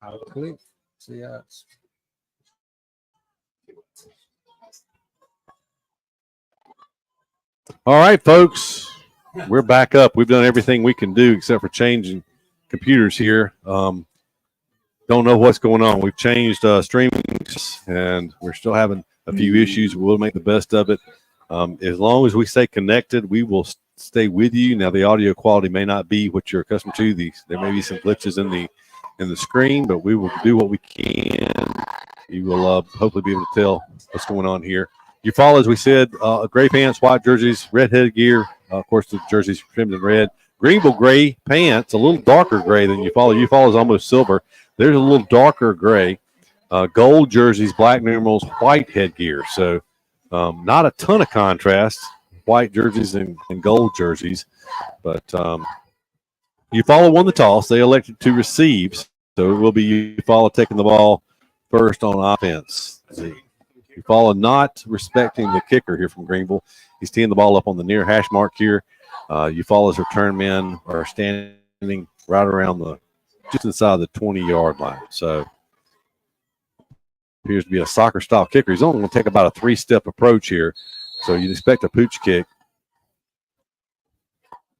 I'll click. See how it's. All right, folks, we're back up. We've done everything we can do except for changing computers here. Don't know what's going on. We've changed streaming, and we're still having a few issues. We'll make the best of it. As long as we stay connected, we will stay with you. Now, the audio quality may not be what you're accustomed to. There may be some glitches in the screen, but we will do what we can. You will hopefully be able to tell what's going on here. You follow, as we said, gray pants, white jerseys, red headgear. Of course, the jerseys trimmed in red. Greenville gray pants, a little darker gray than you follow. You follow is almost silver. There's a little darker gray. Gold jerseys, black numerals, white headgear. So not a ton of contrast, white jerseys and gold jerseys. But you follow won the toss. They elected to receive. So it will be you follow taking the ball first on offense. You follow not respecting the kicker here from Greenville. He's teeing the ball up on the near hash mark here. You follow his return men are standing right around just inside the 20-yard line. So appears to be a soccer-style kicker. He's only going to take about a three-step approach here. So you'd expect a pooch kick.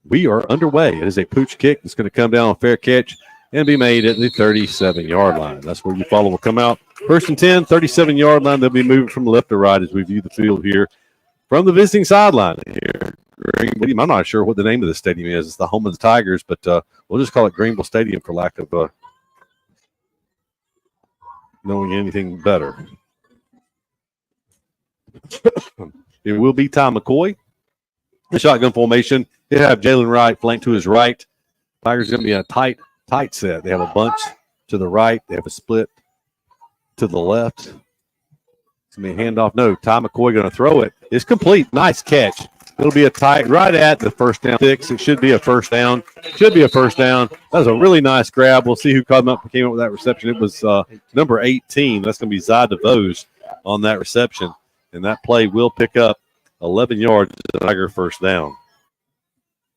We are underway. It is a pooch kick. It's going to come down on fair catch and be made at the 37-yard line. That's where you follow will come out. First and 10, 37-yard line. They'll be moving from left to right as we view the field here from the visiting sideline here. Greenville. I'm not sure what the name of the stadium is. It's the home of the Tigers, but we'll just call it Greenville Stadium for lack of knowing anything better. It will be Ty McCoy. The shotgun formation. They have Jalen Wright flanked to his right. Tigers going to be a tight set. They have a bunch to the right. They have a split to the left. It's going to be a handoff. No, Ty McCoy going to throw it. It's complete. Nice catch. It'll be a tight right at the first down six. It should be a first down. That was a really nice grab. We'll see who came up with that reception. It was number 18. That's going to be Zai DeVos on that reception. And that play will pick up 11 yards to the Tiger first down.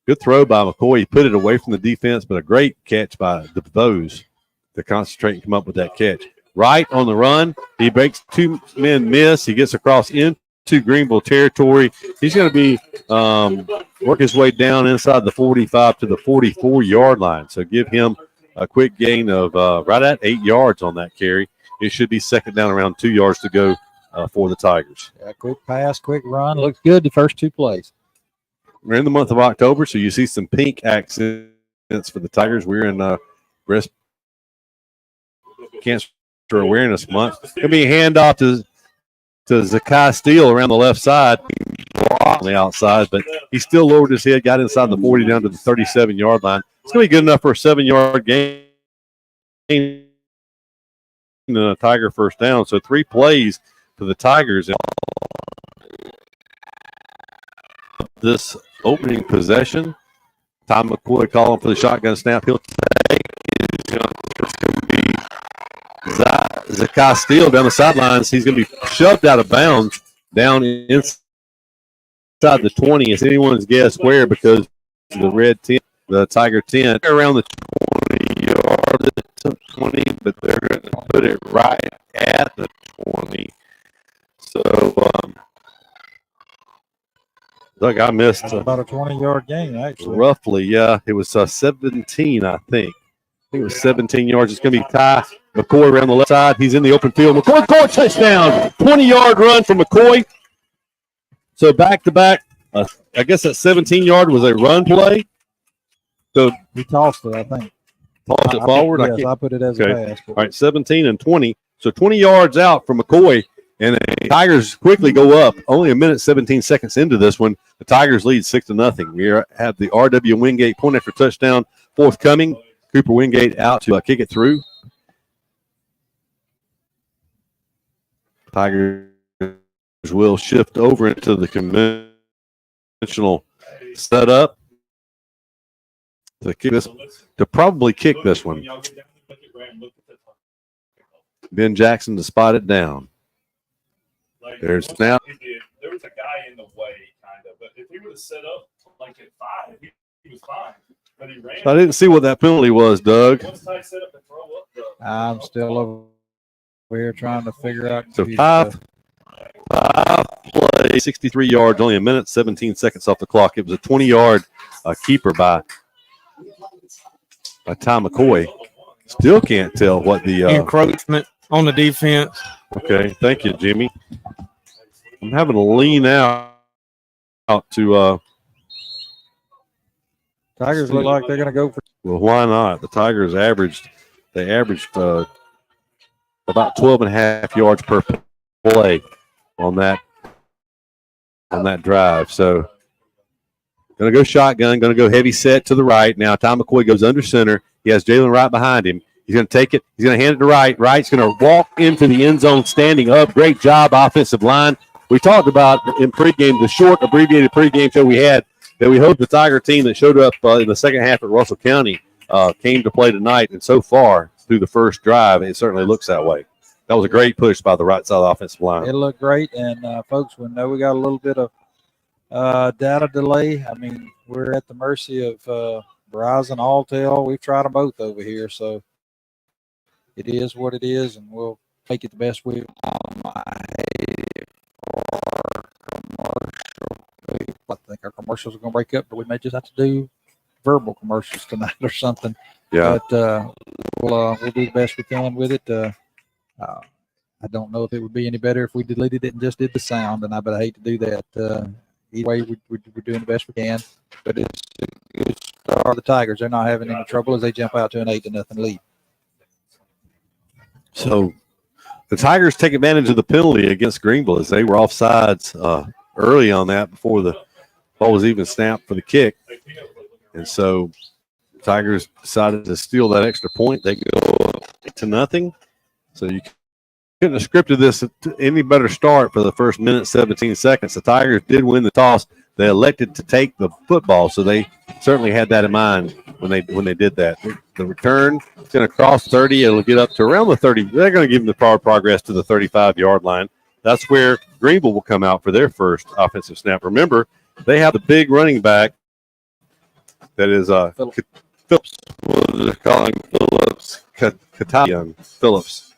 Good throw by McCoy. He put it away from the defense, but a great catch by DeVos to concentrate and come up with that catch. Right on the run. He breaks two men miss. He gets across into Greenville territory. He's going to be work his way down inside the 45 to the 44-yard line. So give him a quick gain of right at 8 yards on that carry. It should be second down around 2 yards to go for the Tigers. Yeah, quick pass, quick run. Looks good the first two plays. We're in the month of October, so you see some pink accents for the Tigers. We're in Breast Cancer Awareness Month. It's going to be a handoff to Zakai Steele around the left side, on the outside, but he still lowered his head, got inside the 40 down to the 37-yard line. It's going to be good enough for a 7-yard gain and a Tiger first down. So 3 plays for the Tigers. This opening possession, Tom McCoy calling for the shotgun snap. He'll take it. It's going to be Zakai Steele down the sidelines. He's going to be shoved out of bounds down inside the 20. It's anyone's guess where, because the red 10, the Tiger 10, around the 20, but they're going to put it right at the 20. So, look, I missed about a 20-yard gain, actually. Roughly, yeah. It was 17, I think. It was 17 yards. It's going to be Ty McCoy around the left side. He's in the open field. McCoy, touchdown. 20-yard run from McCoy. So back-to-back, I guess that 17-yard was a run play. So he tossed it, I think. Tossed it forward? Yes, I put it as a pass. All right, 17 and 20. So 20 yards out from McCoy. And the Tigers quickly go up. Only a minute, 17 seconds into this one. The Tigers lead 6-0. We have the R.W. Wingate point after touchdown forthcoming. Cooper Wingate out to kick it through. Tigers will shift over into the conventional setup to probably kick this one. Ben Jackson to spot it down. There's now. There was a guy in the way, kind of, but if he would have set up like at 5, he was fine. But he ran. I didn't see what that penalty was, Doug. Once Ty set up and throw up the. I'm still over here trying to figure out. So five play, 63 yards, only a minute, 17 seconds off the clock. It was a 20-yard keeper by Ty McCoy. Still can't tell what the encroachment on the defense. Okay, thank you, Jimmy. I'm having to lean out to. Tigers look like they're going to go for. Well, why not? The Tigers averaged about 12.5 yards per play on that drive. So, going to go shotgun, going to go heavy set to the right. Now, Ty McCoy goes under center. He has Jalen Wright behind him. He's going to take it. He's going to hand it to Wright. Wright's going to walk into the end zone standing up. Great job, offensive line. We talked about in pregame, the short abbreviated pregame show we had, that we hope the Tiger team that showed up in the second half at Russell County came to play tonight. And so far, through the first drive, it certainly looks that way. That was a great push by the right side offensive line. It looked great. And, folks, we know we got a little bit of data delay. I mean, we're at the mercy of Verizon, Alltel. We've tried them both over here. So it is what it is, and we'll make it the best we I think our commercials are going to break up, but we may just have to do verbal commercials tonight or something. Yeah. But we'll do the best we can with it. I don't know if it would be any better if we deleted it and just did the sound, and I hate to do that. Either way, we're doing the best we can. But it's a good start for the Tigers. They're not having any trouble as they jump out to an 8-0 lead. So the Tigers take advantage of the penalty against Greenville as they were offsides early on that before the ball was even snapped for the kick. And so Tigers decided to steal that extra point. They go 8-0. So you couldn't have scripted this any better start for the first minute, 17 seconds. The Tigers did win the toss. They elected to take the football, so they certainly had that in mind when they did that. The return is going to cross 30. It'll get up to around the 30. They're going to give them the forward progress to the 35-yard line. That's where Greenville will come out for their first offensive snap. Remember, they have the big running back that is Phillips. What are they calling Phillips? Katayan Phillips.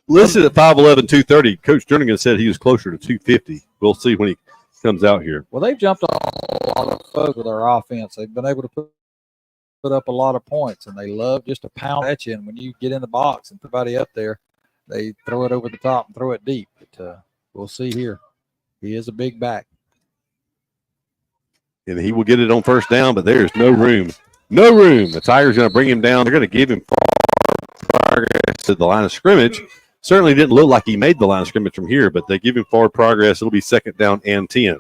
Listed at 5'11", 230. Coach Jernigan said he was closer to 250. We'll see when he comes out here. Well, they've jumped on a lot of folks with their offense. They've been able to put up a lot of points, and they love just to pound at you. And when you get in the box and put somebody up there, they throw it over the top and throw it deep. But we'll see here. He is a big back. And he will get it on first down, but there's no room. No room. The Tigers going to bring him down. They're going to give him progress to the line of scrimmage. Certainly didn't look like he made the line of scrimmage from here, but they give him forward progress. It'll be second down and 10.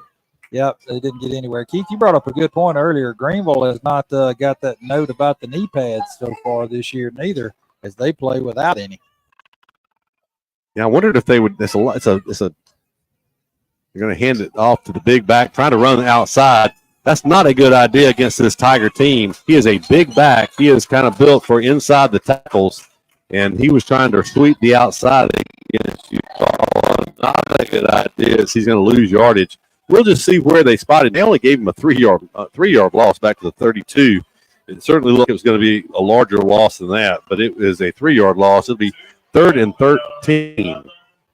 Yep, they didn't get anywhere. Keith, you brought up a good point earlier. Greenville has not got that note about the knee pads so far this year, neither, as they play without any. Yeah, I wondered if they would. They're going to hand it off to the big back, trying to run outside. That's not a good idea against this Tiger team. He is a big back. He is kind of built for inside the tackles, and he was trying to sweep the outside against you. Not a good idea. He's going to lose yardage. We'll just see where they spotted. They only gave him a 3-yard loss back to the 32. It certainly looked like it was going to be a larger loss than that, but it is a 3-yard loss. It'll be 3rd and 13.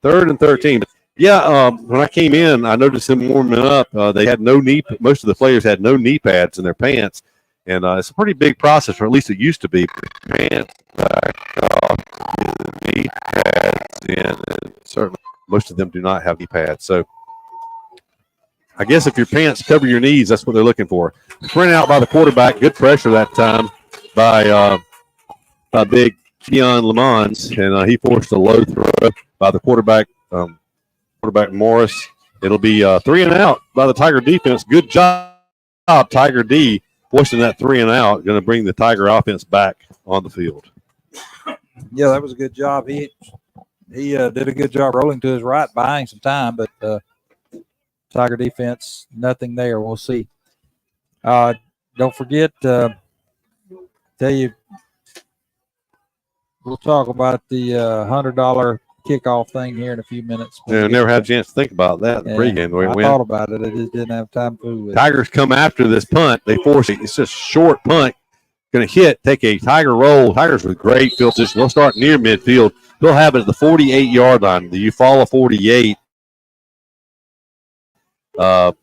3rd and 13. Yeah, when I came in, I noticed them warming up. They had no knee. Most of the players had no knee pads in their pants, and it's a pretty big process, or at least it used to be. Pants back off, knee pads in, and certainly most of them do not have knee pads. So I guess if your pants cover your knees, that's what they're looking for. Sprint out by the quarterback. Good pressure that time by big Keon Lamons, and he forced a low throw by the quarterback. Quarterback Morris. It'll be 3 and out by the Tiger defense. Good job, Tiger D, forcing that 3 and out. Going to bring the Tiger offense back on the field. Yeah, that was a good job. He did a good job rolling to his right, buying some time, but Tiger defense, nothing there. We'll see. Don't forget, tell you, we'll talk about the $100 kickoff thing here in a few minutes. Yeah, never had a chance to think about that in the pregame. The way it I went. thought about it. I just didn't have time to fool with it. Tigers come after this punt. They force it. It's just short punt. Going to hit, take a Tiger roll. Tigers with great field position. They'll start near midfield. They'll have it at the 48-yard line. The Eufaula 48 for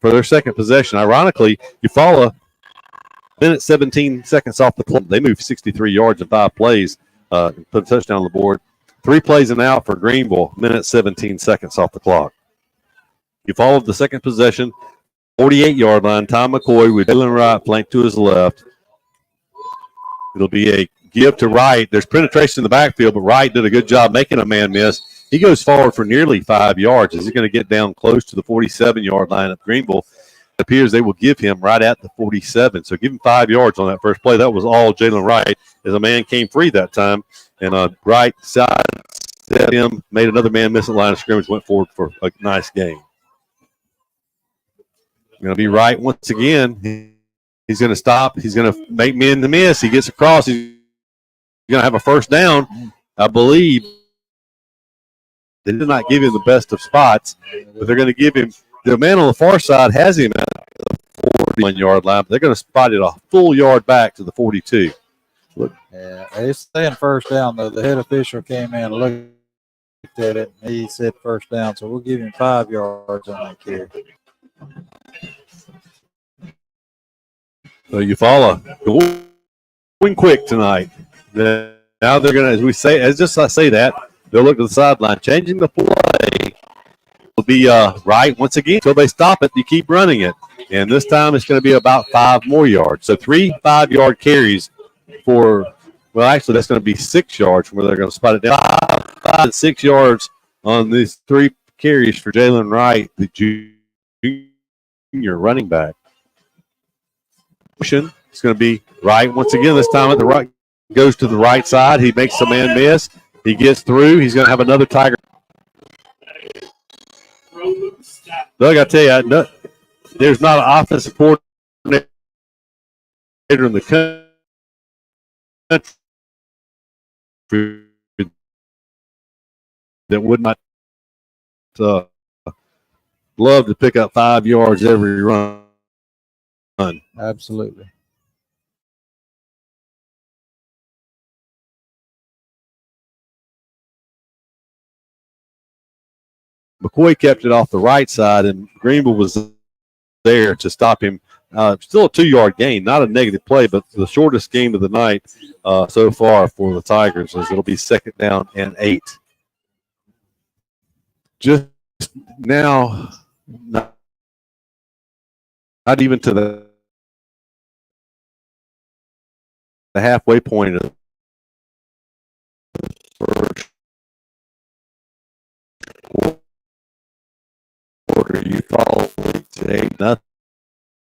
their second possession. Ironically, Eufaula, minute 17 seconds off the clock. They moved 63 yards in 5 plays and put a touchdown on the board. 3 plays and out for Greenville, minute 17 seconds off the clock. Eufaula the second possession, 48-yard line. Tom McCoy with Jalen Wright flanked to his left. It'll be a give to Wright. There's penetration in the backfield, but Wright did a good job making a man miss. He goes forward for nearly 5 yards. Is he going to get down close to the 47-yard line of Greenville? It appears they will give him right at the 47. So give him 5 yards on that first play. That was all Jalen Wright, as a man came free that time. And Wright sidestepped him, made another man miss at line of scrimmage, went forward for a nice gain. Going to be Wright once again. He's going to stop. He's going to make men to miss. He gets across. He's going to have a first down. I believe they did not give him the best of spots, but they're going to give him – the man on the far side has him at the 41-yard line. But they're going to spot it a full yard back to the 42. Look. Yeah, it's saying first down, though. The head official came in and looked at it, and he said first down, so we'll give him 5 yards on that carry. So Eufaula going quick tonight. Now they're going to, I say that, they'll look to the sideline. Changing the play will be Wright once again. Until they stop it, you keep running it. And this time it's going to be about 5 more yards. So 3 5-yard carries for, well, actually that's going to be 6 yards from where they're going to spot it down. 5 and 6 yards on these 3 carries for Jalen Wright, the junior running back. It's going to be Wright once again. This time at the right, goes to the right side. He makes a man miss. He gets through. He's going to have another Tiger. Doug, I tell you, there's not an offensive coordinator in the country that would not love to pick up 5 yards every run. Absolutely. McCoy kept it off the right side, and Greenville was there to stop him. Still a 2-yard gain, not a negative play, but the shortest game of the night so far for the Tigers, as it'll be 2nd down and 8. Just now, not even to the halfway point of the first quarter. You follow today, nothing.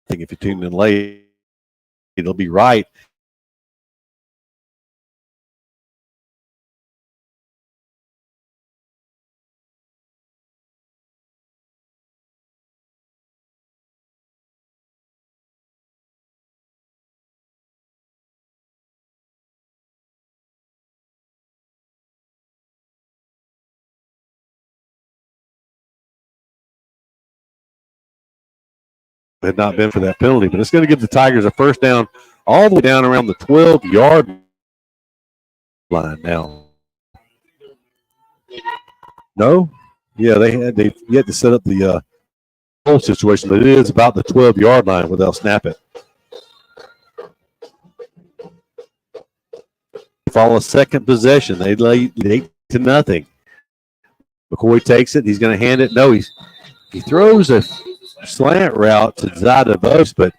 If you tune in late, it'll be Right. Had not been for that penalty, but it's going to give the Tigers a first down all the way down around the 12-yard line now. No? Yeah, they yet to set up the whole situation, but it is about the 12-yard line where they'll snap it. Follow second possession. They lead 8-0. McCoy takes it. He's going to hand it. No, he throws a slant route to Zadavos, but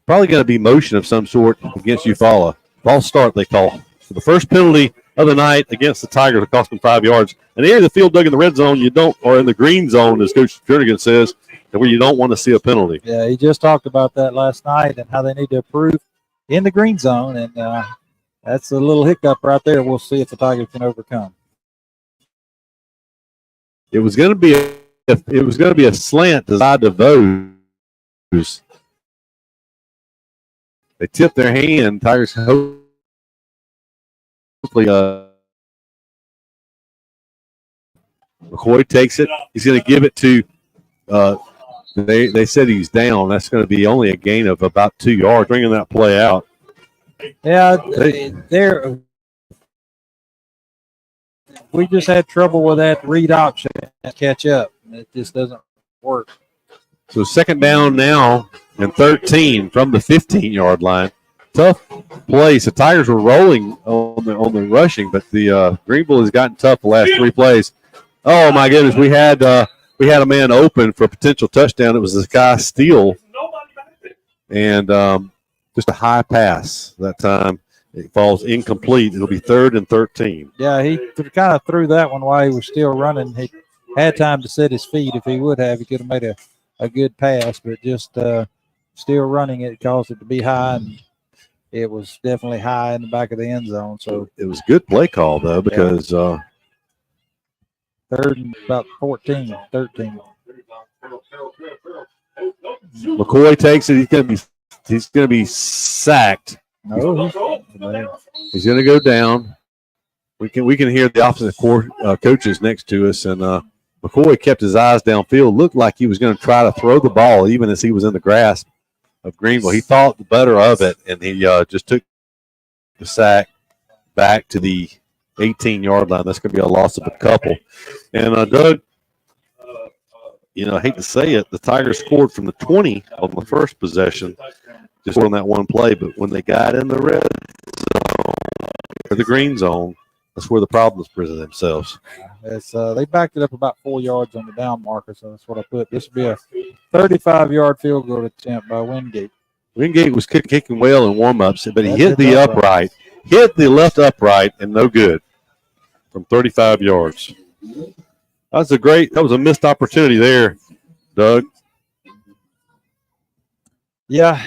probably going to be motion of some sort against Eufaula. False start, they call. So the first penalty of the night against the Tigers will cost them 5 yards. And the area of the field, Doug, in the red zone, you don't, or in the green zone, as Coach Jernigan says, where you don't want to see a penalty. Yeah, he just talked about that last night and how they need to improve in the green zone, and that's a little hiccup right there. We'll see if the Tigers can overcome. It was going to be a slant to Zadavos. They tipped their hand. Tigers hopefully McCoy takes it. He's going to give it to they said he's down. That's going to be only a gain of about 2 yards, bringing that play out. Yeah, we just had trouble with that read option and catch up. It just doesn't work. So second down now and 13 from the 15-yard line. Tough place. The Tigers were rolling on the rushing, but the Greenville has gotten tough the last 3 plays. Oh my goodness, we had a man open for a potential touchdown. It was this guy Steele, and just a high pass that time. It falls incomplete. It'll be 3rd and 13. Yeah, he kind of threw that one while he was still running. He had time to set his feet. If he would have, he could have made a good pass, but just still running it caused it to be high, and it was definitely high in the back of the end zone. So it was a good play call, though, because 3rd and about 14, 13. McCoy takes it. He's going to be sacked. No, He's going to go down. We can hear the offensive coaches next to us, and McCoy kept his eyes downfield. Looked like he was going to try to throw the ball, even as he was in the grasp of Greenville. He thought the better of it, and he just took the sack back to the 18-yard line. That's going to be a loss of a couple. And Doug, I hate to say it, the Tigers scored from the 20 on the first possession, just on that one play. But when they got in the red zone or the green zone, that's where the problems present themselves. They backed it up about 4 yards on the down marker, so that's what I put. This would be a 35-yard field goal attempt by Wingate. Wingate was kicking well in warm-ups, but he hit the upright, hit the left upright, and no good from 35 yards. That was a missed opportunity there, Doug. Yeah,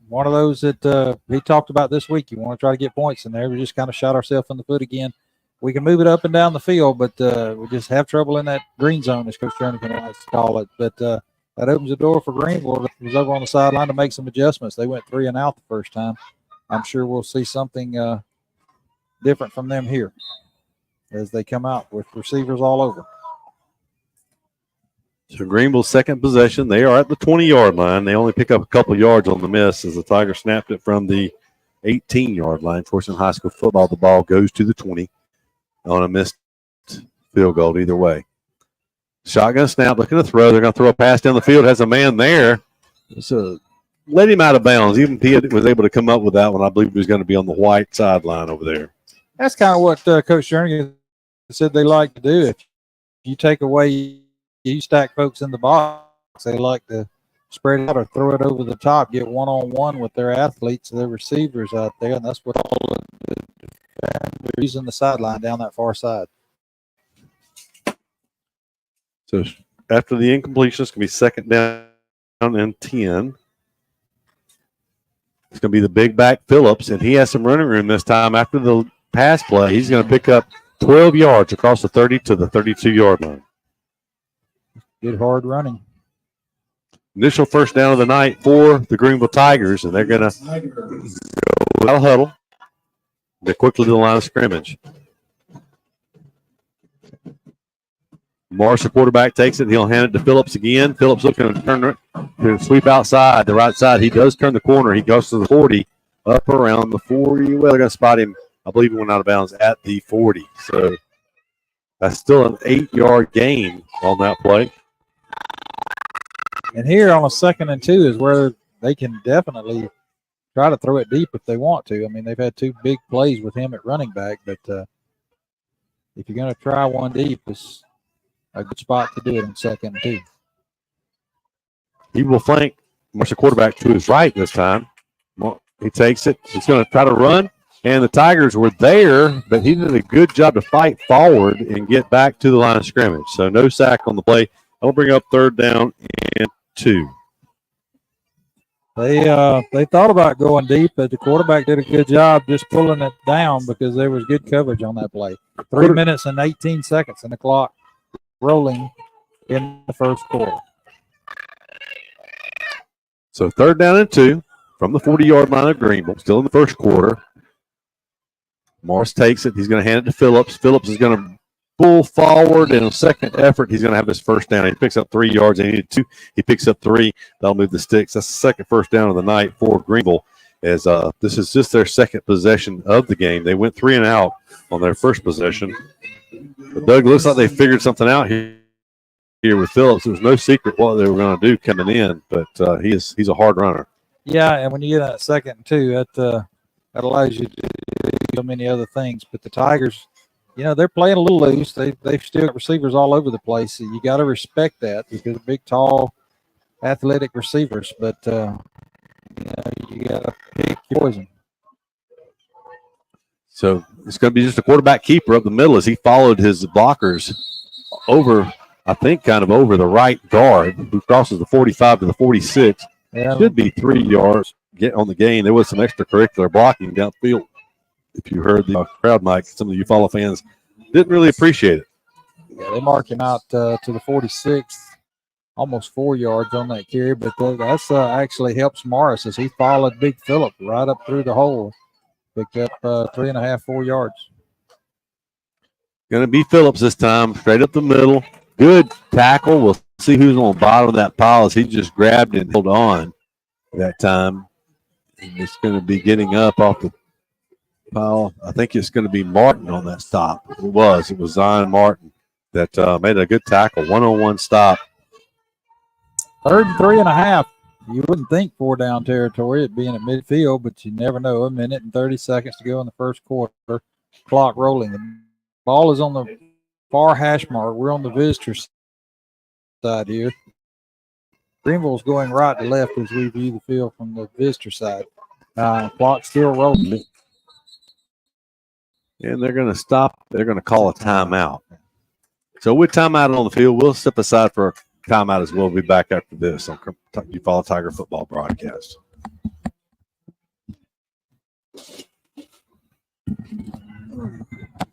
one of those that he talked about this week. You want to try to get points in there. We just kind of shot ourselves in the foot again. We can move it up and down the field, but we just have trouble in that green zone, as Coach Jernigan likes to call it. But that opens the door for Greenville. It was over on the sideline to make some adjustments. They went 3 and out the first time. I'm sure we'll see something different from them here as they come out with receivers all over. So Greenville's second possession. They are at the 20-yard line. They only pick up a couple yards on the miss as the Tigers snapped it from the 18-yard line. Of course, in high school football, the ball goes to the 20 on a missed field goal either way. Shotgun snap, looking to throw. They're going to throw a pass down the field. Has a man there. So let him out of bounds. Even if he was able to come up with that one, I believe he was going to be on the white sideline over there. That's kind of what Coach Jernigan said they like to do. If you take away, you stack folks in the box, they like to spread it out or throw it over the top, get one-on-one with their athletes, their receivers out there, and that's what all of the defenders using the sideline down that far side. So after the incompletion, it's going to be second down and 10. It's going to be the big back Phillips, and he has some running room this time. After the pass play, he's going to pick up 12 yards across the 30 to the 32-yard line. Good hard running. Initial first down of the night for the Greenville Tigers, and they're going to go out of huddle. Get quickly to the line of scrimmage. Morris, the quarterback, takes it. He'll hand it to Phillips again. Phillips looking to turn it to sweep outside the right side. He does turn the corner. He goes to the 40, up around the 40. Well, they're going to spot him. I believe he went out of bounds at the 40. So that's still an 8-yard gain on that play. And here on a 2nd and 2 is where they can definitely try to throw it deep if they want to. I mean, they've had 2 big plays with him at running back, but if you're going to try one deep, it's a good spot to do it in 2nd and 2. He will flank Morris, the quarterback, to his right this time. He takes it. He's going to try to run. And the Tigers were there, but he did a good job to fight forward and get back to the line of scrimmage. So no sack on the play. I'll bring up 3rd down and 2. They thought about going deep, but the quarterback did a good job just pulling it down because there was good coverage on that play. 3 minutes and 18 seconds, and the clock rolling in the first quarter. So 3rd down and 2 from the 40-yard line of Greenville, still in the first quarter. Morris takes it. He's going to hand it to Phillips. Phillips is going to pull forward and a second effort, he's going to have his first down. He picks up 3 yards. He needed 2. He picks up 3. That'll move the sticks. That's the second first down of the night for Greenville. As this is just their second possession of the game. They went 3 and out on their first possession. But Doug, looks like they figured something out here with Phillips. There was no secret what they were going to do coming in, but he's a hard runner. Yeah, and when you get that second and 2, that allows you to do so many other things. But the Tigers, they're playing a little loose. They've still got receivers all over the place. So you got to respect that because they're big, tall, athletic receivers. But you got to pick your poison. So it's going to be just a quarterback keeper up the middle as he followed his blockers over, I think, kind of over the right guard, who crosses the 45 to the 46. Yeah. Should be 3 yards get on the gain. There was some extracurricular blocking downfield. If you heard the crowd mic, some of you follow fans didn't really appreciate it. Yeah, they mark him out to the 46, almost 4 yards on that carry, but that's actually helps Morris as he followed Big Phillip right up through the hole. Picked up 3.5, 4 yards. Going to be Phillips this time, straight up the middle. Good tackle. We'll see who's on the bottom of that pile as he just grabbed and held on that time. And it's going to be getting up off the pile. I think it's going to be Martin on that stop. It was Zion Martin that made a good tackle, one-on-one stop. 3rd and 3.5. You wouldn't think 4 down territory, it being at midfield, but you never know. 1 minute and 30 seconds to go in the first quarter. Clock rolling. The ball is on the far hash mark. We're on the visitor side here. Greenville's going right to left as we view the field from the visitor side. Clock still rolling. And they're going to stop. They're going to call a timeout. So with timeout on the field, we'll step aside for a timeout as well. We'll be back after this on Eufaula Tiger football broadcast.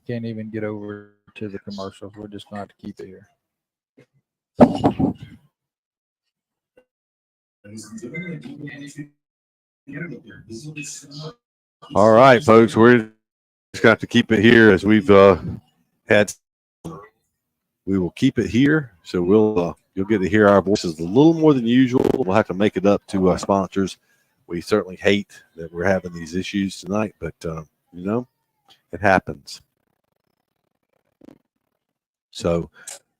Can't even get over to the commercials. We're just going to have to keep it here. All right, folks, we're just going to have to keep it here as we've had. We will keep it here, so you'll get to hear our voices a little more than usual. We'll have to make it up to sponsors. We certainly hate that we're having these issues tonight, but it happens. So,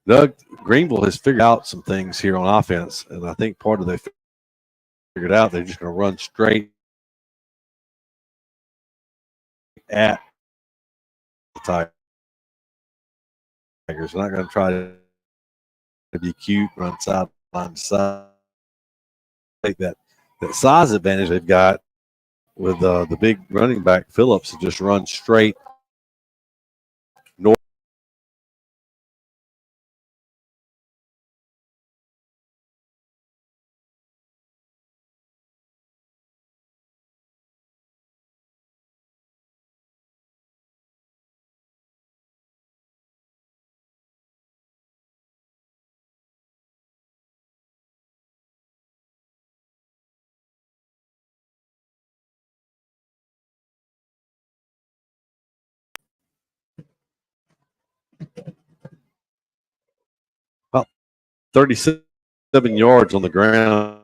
Doug, Greenville has figured out some things here on offense, and I think part of they figured out they're just going to run straight at the Tigers. They're not going to try to be cute, run sideline to side. Take that size advantage they've got with the big running back Phillips to just run straight north. About 37 yards on the ground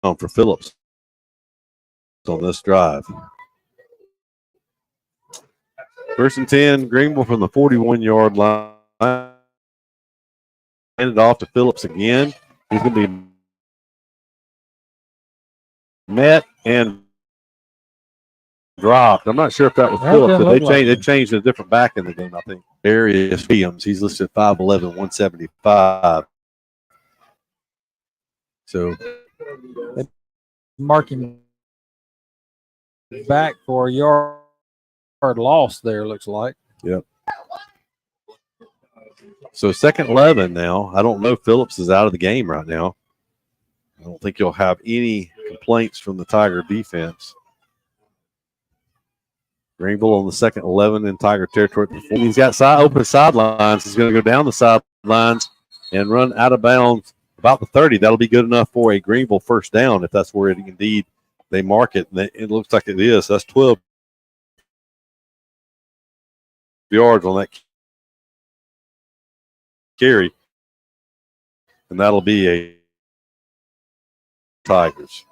for Phillips on this drive. 1st and 10, Greenville from the 41-yard line. Handed off to Phillips again. He's going to be met and dropped. I'm not sure if that was Phillips, but they changed a different back in the game, I think. Darius Williams, he's listed 5'11", 175. So Marking back for a yard loss there, looks like. Yep. So 2nd and 11 now. I don't know if Phillips is out of the game right now. I don't think you'll have any complaints from the Tiger defense. Greenville on the 2nd 11 in Tiger territory. He's got open sidelines. He's going to go down the sidelines and run out of bounds about the 30. That'll be good enough for a Greenville first down if that's where indeed they mark it. And it looks like it is. That's 12 yards on that carry, and that'll be a Tigers.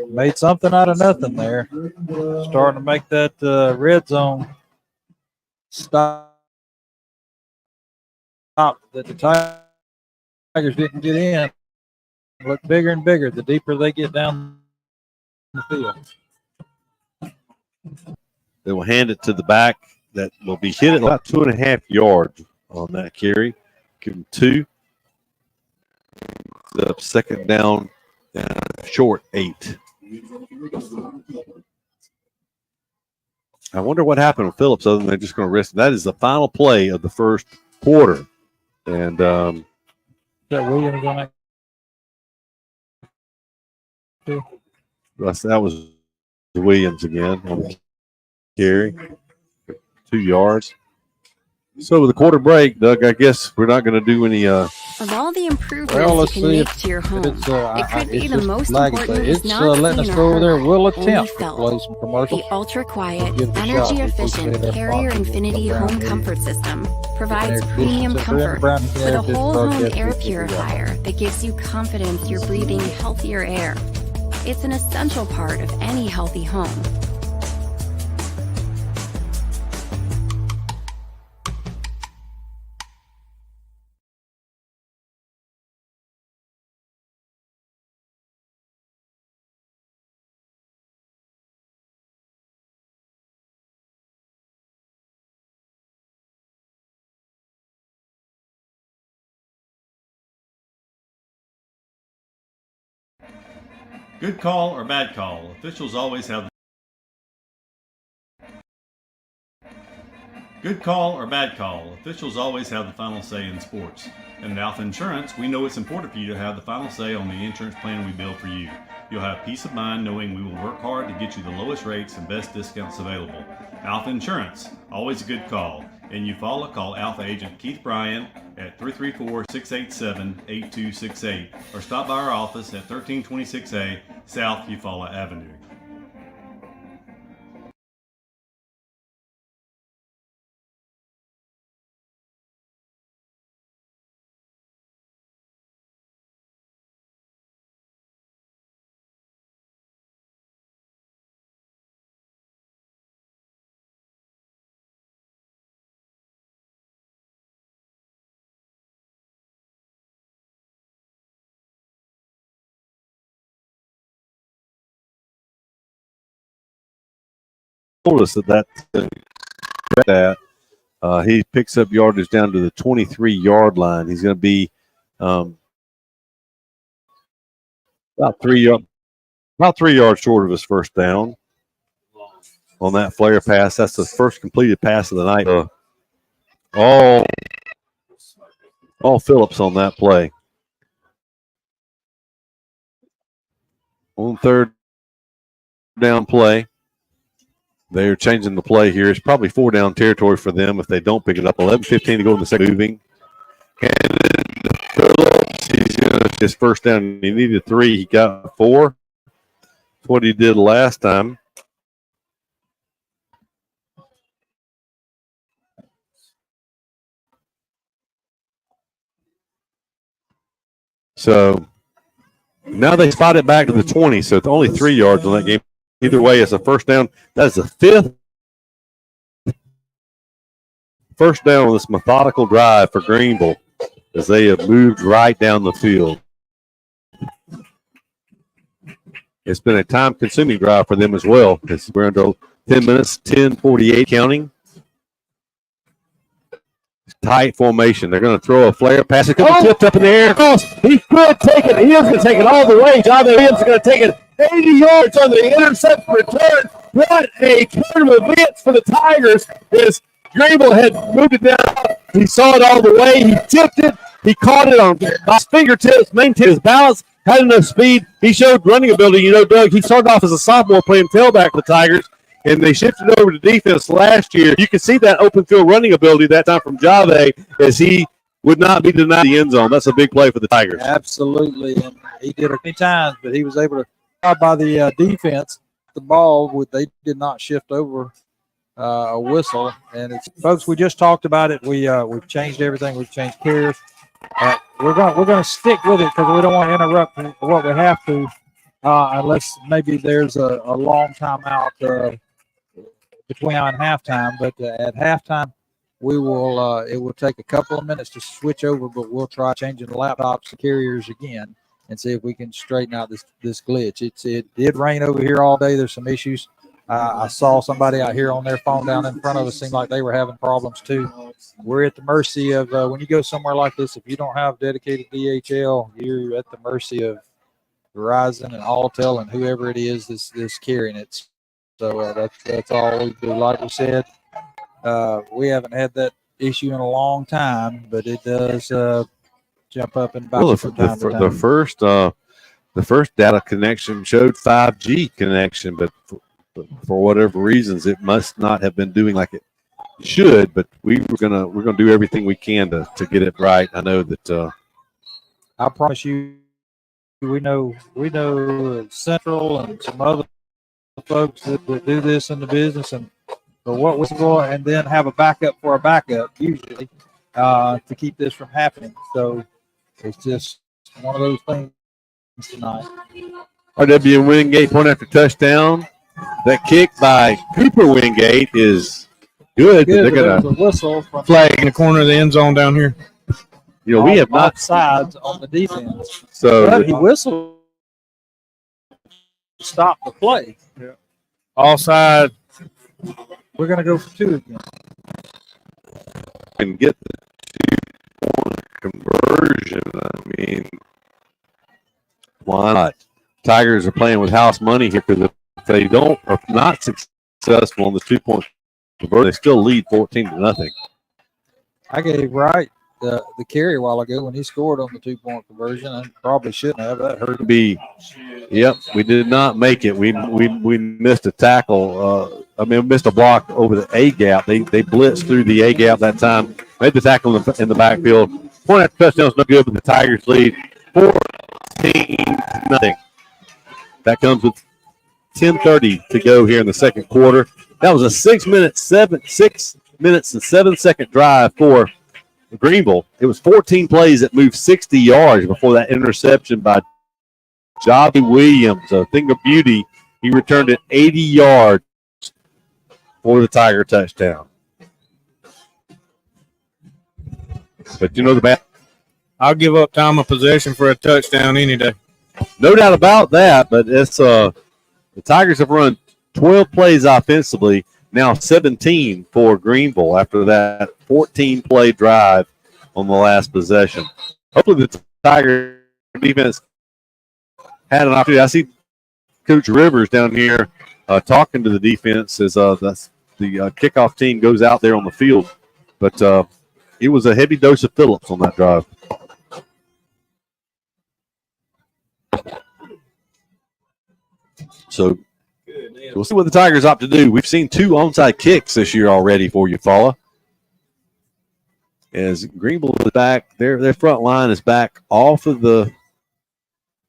Made something out of nothing there. Starting to make that red zone stop that the Tigers didn't get in. Look bigger and bigger the deeper they get down the field. They will hand it to the back that will be hit at about 2.5 yards on that carry. Give him 2. The second down, short 8. I wonder what happened with Phillips other than they're just going to risk. That is the final play of the first quarter. And Is that Williams on that? that was Williams again on the carry. 2 yards. So with the quarter break, Doug, I guess we're not going to do any. Of all the improvements Well, you let's can see make if to your home, It's, it could be it's the just most lagging, important but is it's not letting us clean go or over there. hard, We'll only attempt to felt. play some commercials. The ultra-quiet, Give it a shot. energy-efficient We'll Carrier play that Infinity box. Home Comfort System provides Air premium conditioning. comfort Air with a whole home broadcast air people. purifier that gives you confidence you're breathing healthier air. It's an essential part of any healthy home. Good call or bad call, officials always have Good call or bad call, officials always have the final say in sports. And at Alpha Insurance, we know it's important for you to have the final say on the insurance plan we build for you. You'll have peace of mind knowing we will work hard to get you the lowest rates and best discounts available. Alpha Insurance, always a good call. In Eufaula, call Alpha Agent Keith Bryan at 334-687-8268 or stop by our office at 1326A South Eufaula Avenue. Told us that he picks up yardage down to the 23-yard line. He's going to be about 3 yards short of his first down on that flare pass. That's the first completed pass of the night. All Phillips on that play. On third down play. They're changing the play here. It's probably 4-down territory for them if they don't pick it up. 11:15 to go in the second. Moving. And Phillips, he's going to his first down. He needed 3. He got 4. That's what he did last time. So now they spot it back to the 20. So it's only 3 yards on that game. Either way, it's a first down. That is the 5th first down on this methodical drive for Greenville as they have moved right down the field. It's been a time-consuming drive for them as well. We're under 10 minutes, 10:48 counting. Tight formation. They're going to throw a flare pass. It's going to be tipped up in the air. He could take it. He is going to take it all the way. John Williams is going to take it 80 yards on the intercept return. What a turn of events for the Tigers as Greenville had moved it down. He saw it all the way. He tipped it. He caught it on his fingertips, maintained his balance, had enough speed. He showed running ability. You know, Doug, he started off as a sophomore playing tailback for the Tigers, and they shifted over to defense last year. You can see that open field running ability that time from Jave as he would not be denied the end zone. That's a big play for the Tigers. Absolutely, and he did it many times, but he was able to by the defense. The ball, they did not shift over a whistle, and it's folks. We just talked about it. We've changed everything. We've changed carriers. We're gonna stick with it because we don't want to interrupt what we have to, unless maybe there's a long timeout between now and halftime. But at halftime, we will. It will take a couple of minutes to switch over, but we'll try changing the laptops and carriers again and see if we can straighten out this glitch. It did rain over here all day. There's some issues. I saw somebody out here on their phone down in front of us. Seemed like they were having problems too. We're at the mercy of when you go somewhere like this. If you don't have dedicated DHL, you're at the mercy of Verizon and Alltel and whoever it is that's carrying it. So that's all we do. Like we said, we haven't had that issue in a long time, but it does jump up and back from time to time. The first data connection showed 5G connection, but for whatever reasons, it must not have been doing like it should. But we're gonna do everything we can to get it right. I know that. I promise you, we know Central and some other folks that do this in the business, and for what was going, and then have a backup for a backup usually to keep this from happening. So it's just one of those things tonight. RW Wingate point after touchdown. That kick by Cooper Wingate is good. But they're There's gonna a whistle from Flag in the corner of the end zone down here. we have not. sides on the defense. So But he whistled to stop the play. All side. We're going to go for two again. can get the 2-point conversion. I mean, why not? Tigers are playing with house money here because if they don't, or not successful on the 2-point conversion, they still lead 14-0. I gave Wright the carry a while ago when he scored on the 2-point conversion, and probably shouldn't have. That hurt him. Yep, we did not make it. We missed a tackle. Missed a block over the A gap. They blitzed through the A gap that time. Made the tackle in the backfield. Point after touchdown is no good, but the Tigers lead 14-0. That comes with 10:30 to go here in the second quarter. That was a 6 minutes and 7 second drive for Greenville. It was 14 plays that moved 60 yards before that interception by Jobby Williams. A thing of beauty. He returned it 80 yards for the Tiger touchdown. But you know I'll give up time of possession for a touchdown any day. no doubt about that. But it's the Tigers have run 12 plays offensively. Now 17 for Greenville after that 14-play drive on the last possession. Hopefully the Tiger defense had an opportunity. I see Coach Rivers down here talking to the defense as the kickoff team goes out there on the field. But it was a heavy dose of Phillips on that drive. So we'll see what the Tigers opt to do. We've seen 2 onside kicks this year already for Eufaula. As Greenville is back, their front line is back off of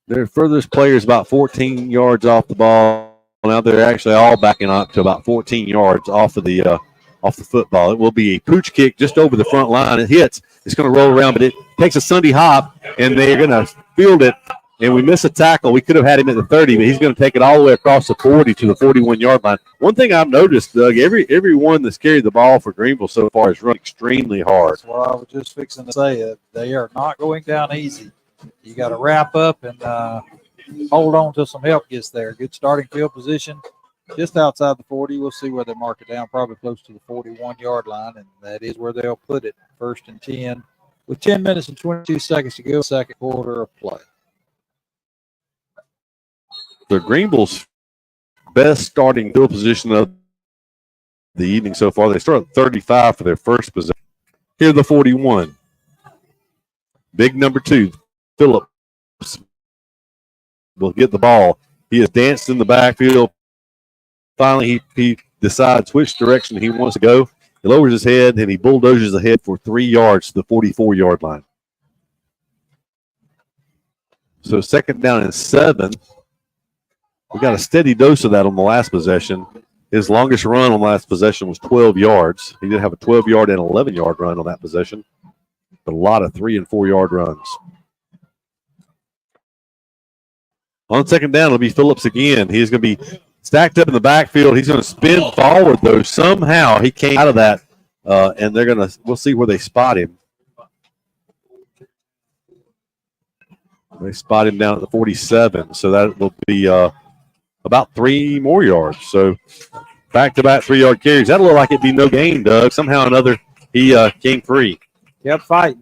their furthest player is about 14 yards off the ball. Now they're actually all backing up to about 14 yards off the football. It will be a pooch kick just over the front line. It hits. It's going to roll around, but it takes a Sunday hop, and they're going to field it. And we miss a tackle. We could have had him at the 30, but he's going to take it all the way across the 40 to the 41-yard line. One thing I've noticed, Doug, everyone that's carried the ball for Greenville so far has run extremely hard. That's what I was just fixing to say. They are not going down easy. You got to wrap up and hold on till some help gets there. Good starting field position just outside the 40. We'll see where they mark it down, probably close to the 41-yard line, and that is where they'll put it, 1st and 10, with 10 minutes and 22 seconds to go, second quarter of play. So Greenville's best starting field position of the evening so far. They start at 35 for their first possession. Here the 41. Big number 2, Phillips will get the ball. He has danced in the backfield. Finally, he decides which direction he wants to go. He lowers his head, and he bulldozes ahead for 3 yards to the 44-yard line. So 2nd down and 7. We got a steady dose of that on the last possession. His longest run on last possession was 12 yards. He did have a 12-yard and 11-yard run on that possession. But a lot of 3- and 4-yard runs. On second down, it'll be Phillips again. He's going to be stacked up in the backfield. He's going to spin forward, though. Somehow he came out of that, and we'll see where they spot him. They spot him down at the 47, so that will be about 3 more yards. So back-to-back 3-yard carries. That looked like it'd be no gain, Doug. Somehow or another, he came free. Kept fighting.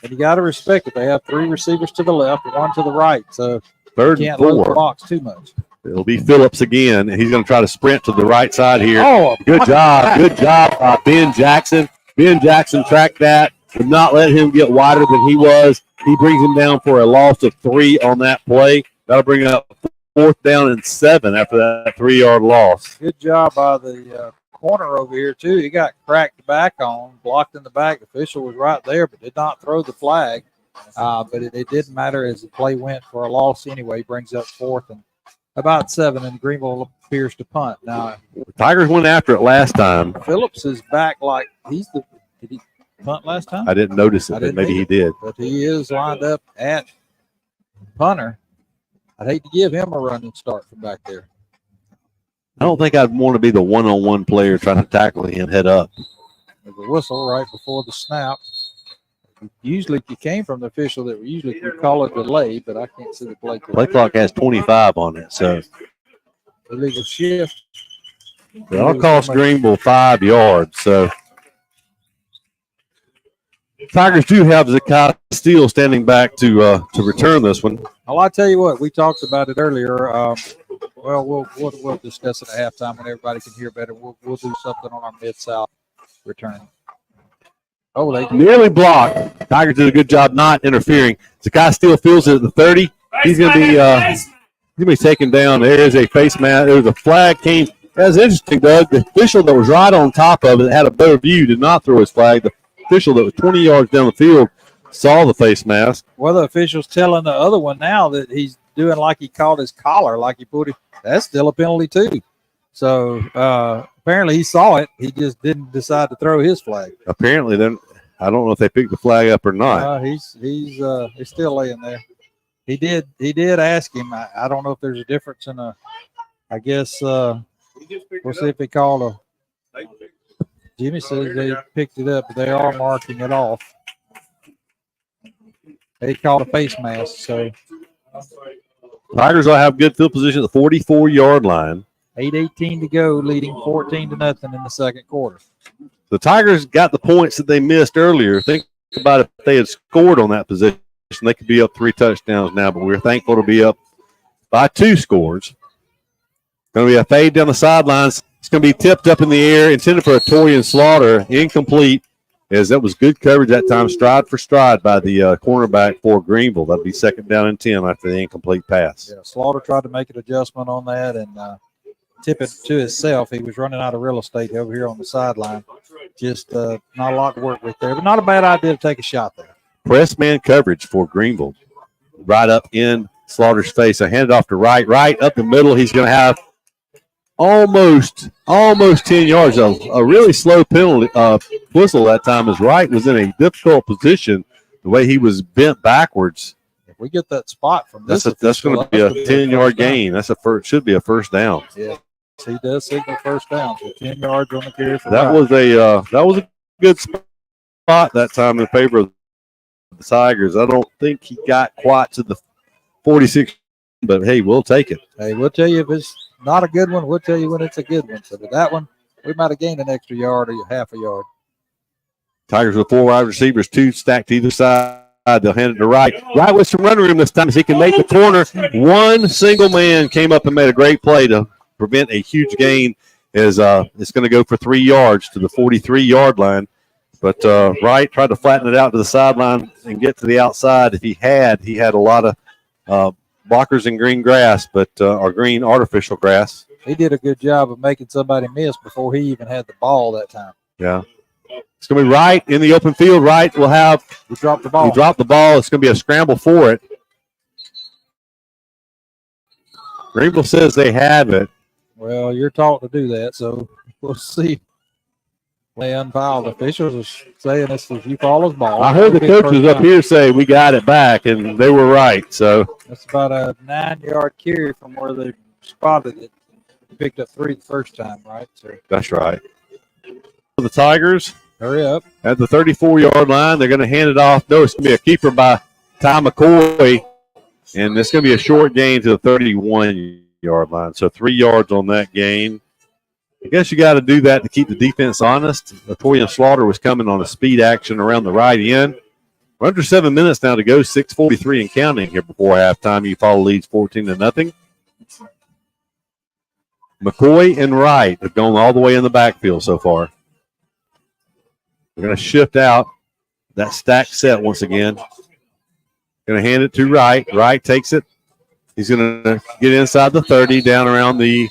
And you got to respect it. They have 3 receivers to the left and 1 to the right, so Third you and can't load the 4. box too much. It'll be Phillips again, and he's going to try to sprint to the right side here. Oh, Good job. Good job, Ben Jackson. Ben Jackson tracked that, did not let him get wider than he was. He brings him down for a loss of 3 on that play. That'll bring up 4th down and 7 after that 3-yard loss. Good job by the corner over here, too. He got cracked back on, blocked in the back. The official was right there, but did not throw the flag. But it didn't matter as the play went for a loss anyway. Brings up 4th and about 7, and Greenville appears to punt. Now, The Tigers went after it last time. Phillips is back like did he punt last time? I didn't notice it, I but didn't maybe he either. did. But he is lined up at punter. I'd hate to give him a running start from back there. I don't think I'd want to be the one-on-one player trying to tackle him head up. There's a whistle right before the snap. Usually, if you came from the official, that usually we call it delay, but I can't see the play clock. Play clock has 25 on it, so Illegal shift. that'll cost Greenville 5 yards. So Tigers do have Zakai Steele standing back to return this one. Well, I tell you what, we talked about it earlier. We'll discuss it at halftime when everybody can hear better. We'll do something on our Mid-South return. Oh, they Nearly blocked. Tigers did a good job not interfering. Zakai Steele fields it at the 30. He's going to be taken down. There is a face mask. There was a flag came. That's interesting, Doug. The official that was right on top of it that had a better view did not throw his flag. The official that was 20 yards down the field saw the face mask. well, the official's telling the other one now that he's doing like he caught his collar, like he put it. That's still a penalty too. So apparently he saw it. He just didn't decide to throw his flag. Apparently, then I don't know if they picked the flag up or not. He's still laying there. He did ask him. I don't know if there's a difference in I guess we'll see if they call a. Jimmy says they picked it up, but they are marking it off. They called a face mask, so Tigers will have good field position at the 44-yard line. 8:18 to go, leading 14-0 in the second quarter. The Tigers got the points that they missed earlier. Think about if they had scored on that position, they could be up 3 touchdowns now, but we're thankful to be up by 2 scores. Going to be a fade down the sidelines. It's going to be tipped up in the air, intended for a Torian Slaughter, incomplete, as that was good coverage that time, stride for stride by the cornerback for Greenville. That'd be 2nd down and 10 after the incomplete pass. Yeah, Slaughter tried to make an adjustment on that and tip it to himself. He was running out of real estate over here on the sideline. Just not a lot to work with there, but not a bad idea to take a shot there. Press man coverage for Greenville. Right up in Slaughter's face. I hand it off to Wright. Right up the middle. He's going to have almost 10 yards. A really slow penalty whistle that time as Wright was in a difficult position. The way he was bent backwards. If we get that spot from this, That's going to be a 10-yard gain. Should be a first down. Yeah, he does signal first down. So 10 yards on the carry for That Wright. was a good spot that time in favor of the Tigers. I don't think he got quite to the 46, but hey, we'll take it. Hey, we'll tell you if it's not a good one. We'll tell you when it's a good one. So with that one, we might have gained an extra yard or half a yard. Tigers with 4 wide receivers, 2 stacked to either side. They'll hand it to Wright. Wright with some running room this time as he can make the corner. One single man came up and made a great play to prevent a huge gain. It's going to go for 3 yards to the 43-yard line. But Wright tried to flatten it out to the sideline and get to the outside. If he had a lot of blockers in green grass, or green artificial grass. He did a good job of making somebody miss before he even had the ball that time. Yeah. It's going to be Wright in the open field. Wright will have – He dropped the ball. He dropped the ball. It's going to be a scramble for it. Greenville says they have it. Well, you're taught to do that, so we'll see. They unfiled. Officials are saying this is Eufaula's ball. I heard the Big first coaches up down. here say we got it back, and they were right. So That's about a 9-yard carry from where they spotted it. Picked up 3 the first time, right? So that's right. The Tigers hurry up. at the 34-yard line. They're going to hand it off. No, it's going to be a keeper by Ty McCoy, and it's going to be a short gain to the 31-yard line. So 3 yards on that gain. I guess you got to do that to keep the defense honest. Latoya Slaughter was coming on a speed action around the right end. We're under 7 minutes now to go, 6:43 and counting here before halftime. Eufaula leads 14-0. McCoy and Wright have gone all the way in the backfield so far. We're going to shift out that stack set once again. Going to hand it to Wright. Wright takes it. He's going to get inside the 30, down around the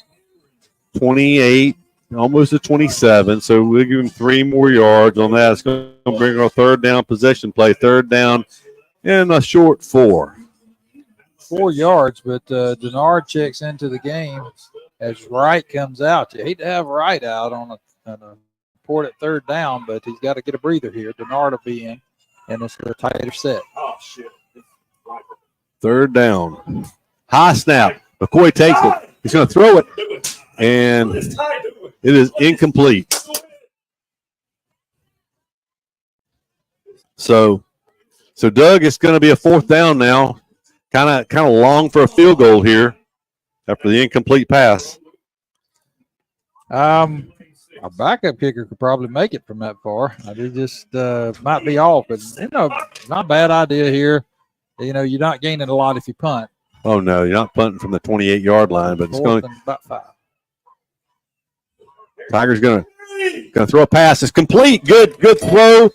28, almost the 27. So we'll give him 3 more yards on that. It's going to bring our third down possession play. Third down and a short 4. 4 yards, but Denard checks into the game as Wright comes out. You hate to have Wright out on a important third down, but he's got to get a breather here. Denard will be in, and it's a tighter set. Oh, shit. Third down. High snap. McCoy takes it. He's going to throw it, and it is incomplete. So Doug, it's going to be a 4th down now. Kind of long for a field goal here after the incomplete pass. A backup kicker could probably make it from that far. They just might be off, but not a bad idea here. You're not gaining a lot if you punt. Oh no, you're not punting from the 28-yard line, but it's going. About 5. Tiger's going to throw a pass. It's complete. Good throw.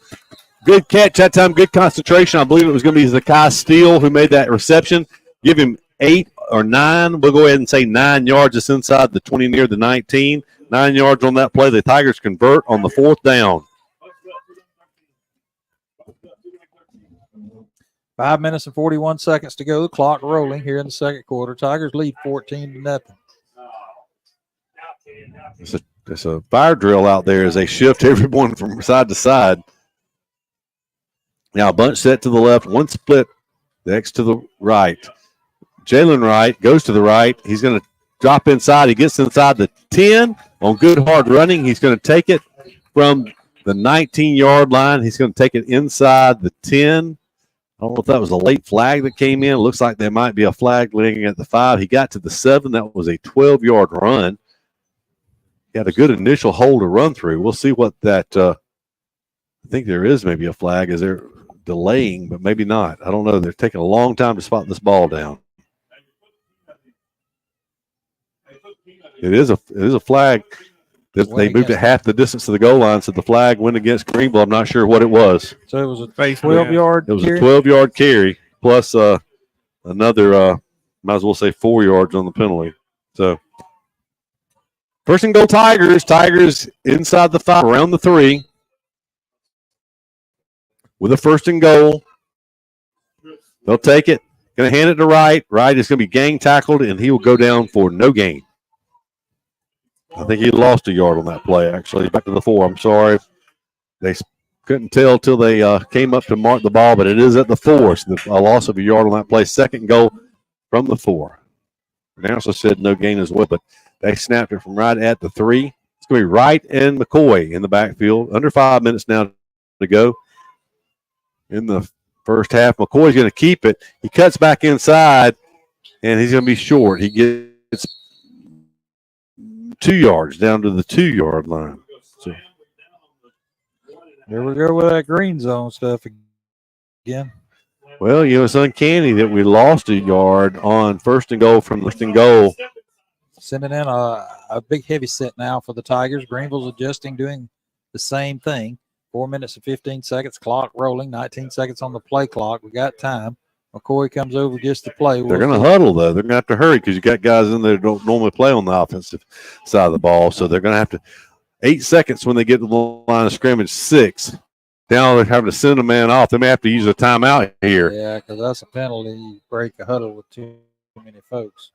Good catch that time. Good concentration. I believe it was going to be Zakai Steele who made that reception. Give him 8 or 9. We'll go ahead and say 9 yards. It's inside the 20 near the 19. 9 yards on that play. The Tigers convert on the 4th down. 5 minutes and 41 seconds to go. The clock rolling here in the second quarter. Tigers lead 14-0. It's a fire drill out there as they shift everyone from side to side. Now a bunch set to the left, one split, next to the right. Jalen Wright goes to the right. He's going to drop inside. He gets inside the 10 on good hard running. He's going to take it from the 19-yard line. He's going to take it inside the 10. I don't know if that was a late flag that came in. It looks like there might be a flag laying at the 5. He got to the 7. That was a 12-yard run. He had a good initial hole to run through. We'll see what that I think there is maybe a flag as they're delaying, but maybe not. I don't know. They're taking a long time to spot this ball down. It is a flag. They moved it half the distance to the goal line, so the flag went against Greenville. I'm not sure what it was. So it was a 12-yard It was carry? a 12-yard carry plus another, might as well say 4 yards on the penalty. So first and goal Tigers. Tigers inside the 5, around the 3. With a first and goal. They'll take it. Going to hand it to Wright. Wright is going to be gang tackled, and he will go down for no gain. I think he lost a yard on that play, actually. Back to the 4. I'm sorry. They couldn't tell till they came up to mark the ball, but it is at the 4. So a loss of a yard on that play. Second goal from the 4. They also said no gain as well, but they snapped it from right at the 3. It's going to be Wright and McCoy in the backfield. Under 5 minutes now to go in the first half. McCoy's going to keep it. He cuts back inside, and he's going to be short. He gets 2 yards down to the 2-yard line. So There we go with that green zone stuff again. well, it's uncanny that we lost a yard on first and goal from first and goal. Sending in a big heavy set now for the Tigers. Greenville's adjusting, doing the same thing. 4 minutes and 15 seconds, clock rolling, 19 seconds on the play clock. We got time. McCoy comes over just to play. They're going to huddle, though. They're going to have to hurry because you got guys in there that don't normally play on the offensive side of the ball. So they're going to have to 8 seconds when they get to the line of scrimmage, 6. Now they're having to send a man off. They may have to use a timeout here. Yeah, because that's a penalty. You break a huddle with too many folks.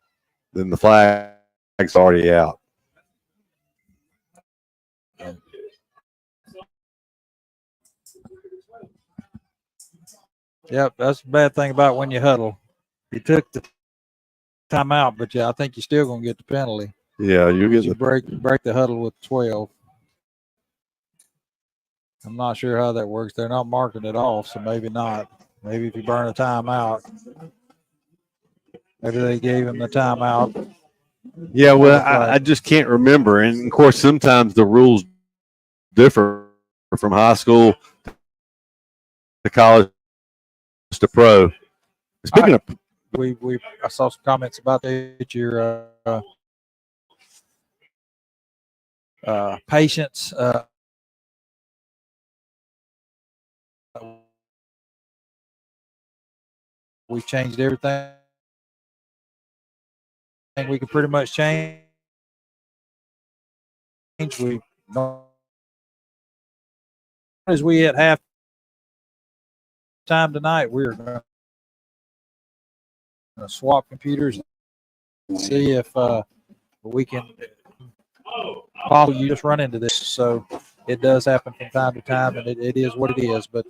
Then the flag's already out. Yep, that's the bad thing about when you huddle. You took the timeout, but yeah, I think you're still going to get the penalty. Yeah, you get You the break the huddle with 12. I'm not sure how that works. They're not marking it off, so maybe not. Maybe if you burn a timeout, maybe they gave him the timeout. Yeah, well, I just can't remember. And of course, sometimes the rules differ from high school to college to pro. Speaking of, I saw some comments about that. Your patience. We've changed everything. We can pretty much change. We as we at half time tonight, we're going to swap computers and see if we can. Possibly you just run into this, so it does happen from time to time, and it is what it is. But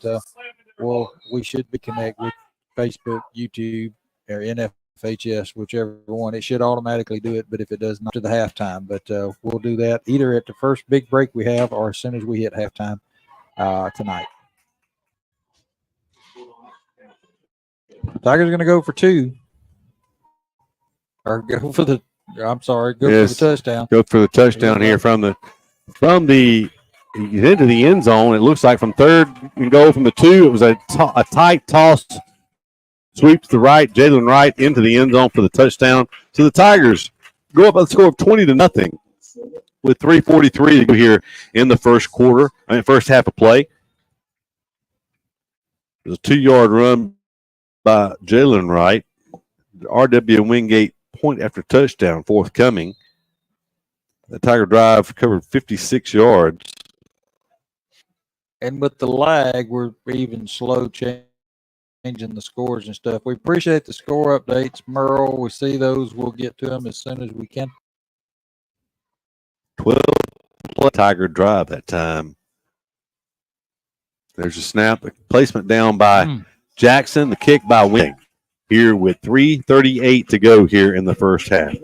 we should be connected with Facebook, YouTube, or NFHS, whichever one. It should automatically do it, but if it does not, to the halftime. But we'll do that either at the first big break we have, or as soon as we hit halftime tonight. Tigers are going to go for 2, or go for the. I'm sorry, go for the touchdown. Go for the touchdown here from the into the end zone. It looks like from 3rd and goal from the 2. It was a tight toss, sweep to the right, Jalen Wright into the end zone for the touchdown. So the Tigers go up by the score of 20-0 with 3:43 to go here in the first quarter. First half of play. There's a 2-yard run by Jalen Wright. R.W. Wingate point after touchdown forthcoming. The Tiger drive covered 56 yards. And with the lag, we're even slow changing the scores and stuff. We appreciate the score updates, Merle. We see those. We'll get to them as soon as we can. 12 Tiger drive that time. There's a snap, the placement down by Jackson, the kick by Wing. Here with 3:38 to go here in the first half.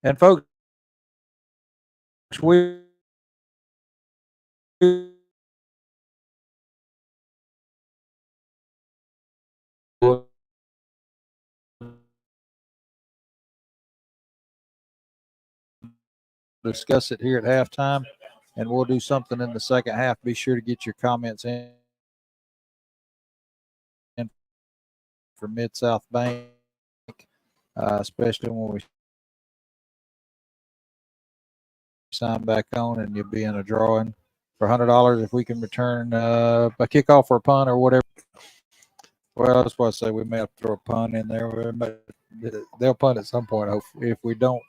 And folks, we discuss it here at halftime, and we'll do something in the second half. Be sure to get your comments in for Mid-South Bank, especially when we sign back on, and you'll be in a drawing for $100 if we can return a kickoff or a punt or whatever. Well, that's why I say we may have to throw a punt in there. They'll punt at some point. If we don't.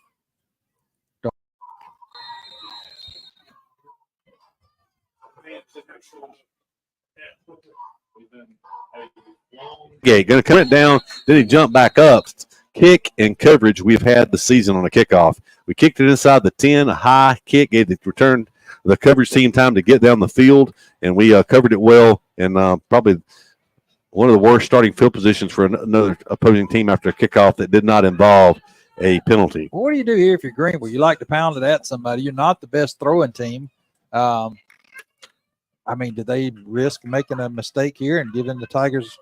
Okay, going to come it down. Then he jumped back up. Kick and coverage we've had the season on a kickoff. We kicked it inside the 10, a high kick, gave the return the coverage team time to get down the field, and we covered it well. And probably one of the worst starting field positions for another opposing team after a kickoff that did not involve a penalty. Well, what do you do here if you're Greenville? You like to pound it at somebody. You're not the best throwing team. I mean, did they risk making a mistake here and giving the Tigers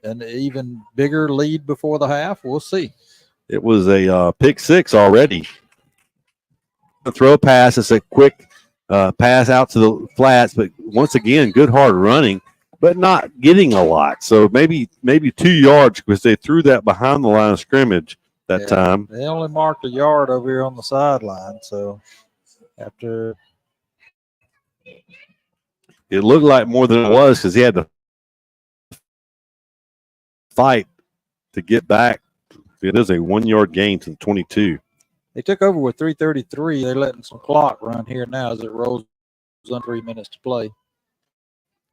an even bigger lead before the half? We'll see. It was a pick six already. Throw a pass. It's a quick pass out to the flats, but once again, good hard running, but not getting a lot. So maybe 2 yards because they threw that behind the line of scrimmage that time. They only marked a yard over here on the sideline. So after – it looked like more than it was because he had to fight to get back. It is a 1 yard gain to the 22. They took over with 3:33. They're letting some clock run here now as it rolls on 3 minutes to play.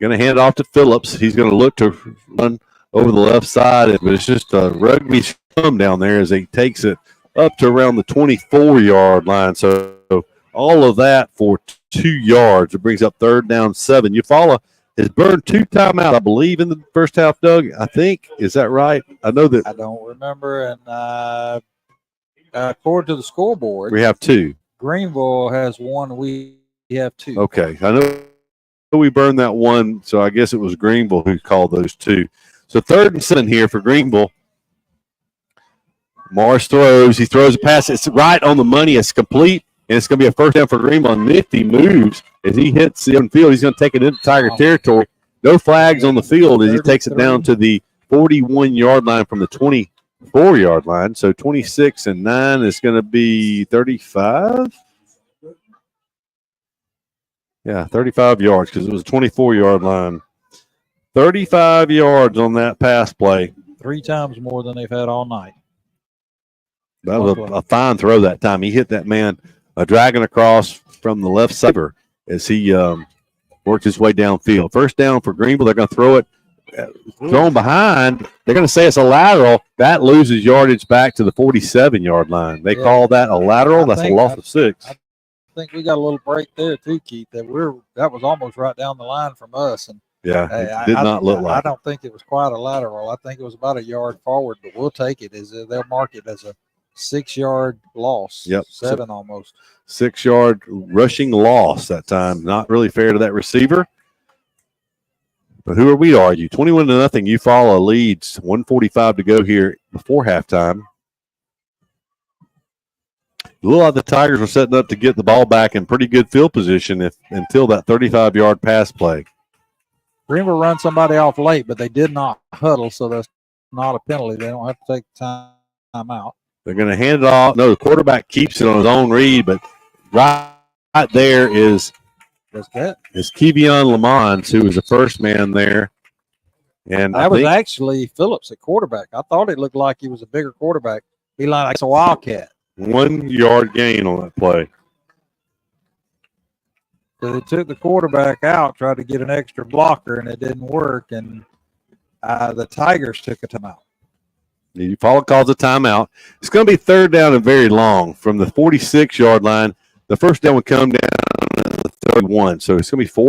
Going to hand it off to Phillips. He's going to look to run over the left side, but it's just a rugby scrum down there as he takes it up to around the 24-yard line. So all of that for 2 yards. It brings up 3rd down 7. Eufaula has burned 2 timeouts, I believe, in the first half, Doug. I think. Is that right? I know that. I don't remember. And according to the scoreboard, We have 2. Greenville has 1. We have 2. Okay. I know we burned that 1, so I guess it was Greenville who called those 2. So 3rd and 7 here for Greenville. Morris throws. He throws a pass. It's right on the money. It's complete, and it's going to be a 1st down for Greenville. Nifty moves as he hits the open field. He's going to take it into Tiger territory. No flags on the field as he takes it down to the 41-yard line from the 24-yard line. So 26 and 9 is going to be 35. Yeah, 35 yards because it was a 24-yard line. 35 yards on that pass play. 3 times more than they've had all night. That was a fine throw that time. He hit that man dragging across from the left side as he worked his way downfield. 1st down for Greenville. They're going to throw it. Thrown behind. They're going to say it's a lateral. That loses yardage back to the 47-yard line. They call that a lateral. That's a loss of 6. I think we got a little break there too, Keith. That was almost right down the line from us, and Yeah, it did not look like. I don't think it was quite a lateral. I think it was about a yard forward, but we'll take it. They'll mark it as a 6-yard loss. Yep. 7 almost. 6-yard rushing loss that time. Not really fair to that receiver. But who are we to argue? 21-0. Eufaula leads. 1:45 to go here before halftime. A little like the Tigers were setting up to get the ball back in pretty good field position until that 35-yard pass play. Greenville run somebody off late, but they did not huddle, so that's not a penalty. They don't have to take time out. They're going to hand it off. No, the quarterback keeps it on his own read, but right there is Kevion Lamont, who was the first man there. And that was actually Phillips at quarterback. I thought it looked like he was a bigger quarterback. He like a Wildcat. 1 yard gain on that play. So they took the quarterback out, tried to get an extra blocker, and it didn't work. And the Tigers took a timeout. Eufaula calls a timeout. It's going to be 3rd down and very long from the 46-yard line. The 1st down would come down to 31. So it's going to be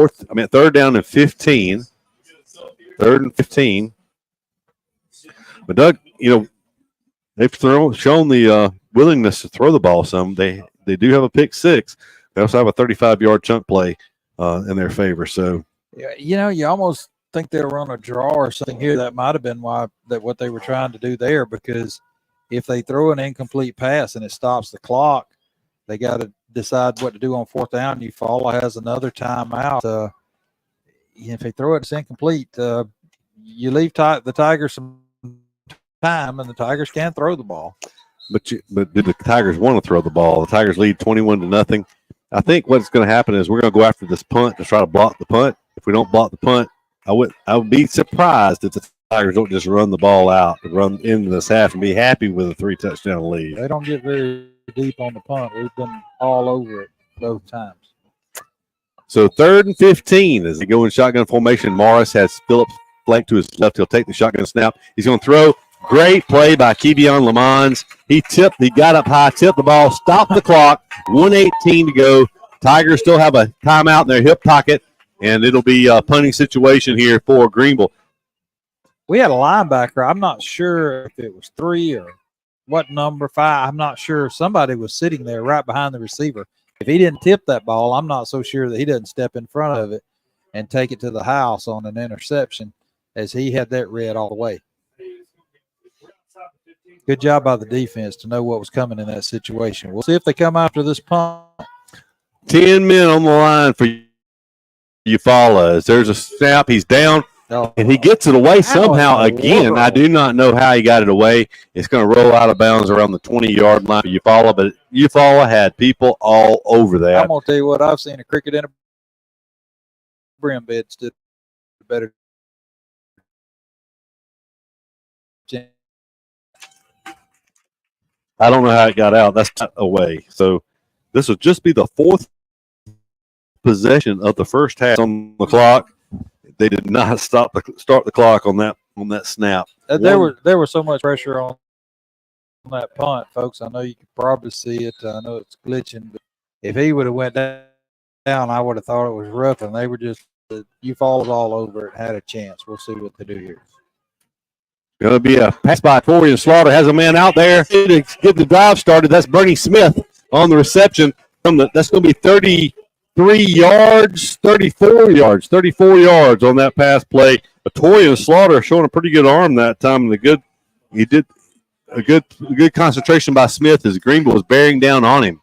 3rd down and 15. 3rd and 15. But Doug, they've shown the willingness to throw the ball some. They do have a pick 6. They also have a 35-yard chunk play in their favor. So, you almost think they'll run a draw or something here. That might have been what they were trying to do there, because if they throw an incomplete pass and it stops the clock, they got to decide what to do on 4th down. Eufaula has another timeout. If they throw it, it's incomplete. You leave the Tigers some time, and the Tigers can throw the ball. But did the Tigers want to throw the ball? The Tigers lead 21-0. I think what's going to happen is we're going to go after this punt to try to block the punt. If we don't block the punt, I would be surprised if the Tigers don't just run the ball out and run into this half and be happy with a 3-touchdown lead. They don't get very deep on the punt. We've been all over it both times. So 3rd and 15 as they go in shotgun formation. Morris has Phillips flanked to his left. He'll take the shotgun snap. He's going to throw. Great play by Kevion Lamont. He got up high, tipped the ball, stopped the clock. 1:18 to go. Tigers still have a timeout in their hip pocket, and it'll be a punting situation here for Greenville. We had a linebacker. I'm not sure if it was 3 or what number, 5. I'm not sure. Somebody was sitting there right behind the receiver. If he didn't tip that ball, I'm not so sure that he doesn't step in front of it and take it to the house on an interception, as he had that read all the way. Good job by the defense to know what was coming in that situation. We'll see if they come after this punt. 10 men on the line for Eufaula. As there's a snap, he's down, and he gets it away somehow again. I do not know how he got it away. It's going to roll out of bounds around the 20-yard line for Eufaula, but Eufaula had people all over that. I'm going to tell you what, I've seen a cricket in a brim bed stood better. I don't know how it got out. That's not away. So this will just be the 4th possession of the first half on the clock. they did not start the clock on that snap. There was so much pressure on that punt, folks. I know you could probably see it. I know it's glitching, but if he would have went down, I would have thought it was rough, and they were just you falls all over it. Had a chance. We'll see what they do here. Going to be a pass by Torian Slaughter. Has a man out there to get the drive started. That's Bernie Smith on the reception. That's going to be 33 yards, 34 yards on that pass play. But Torian Slaughter showing a pretty good arm that time. He did a good concentration by Smith as Greenville was bearing down on him.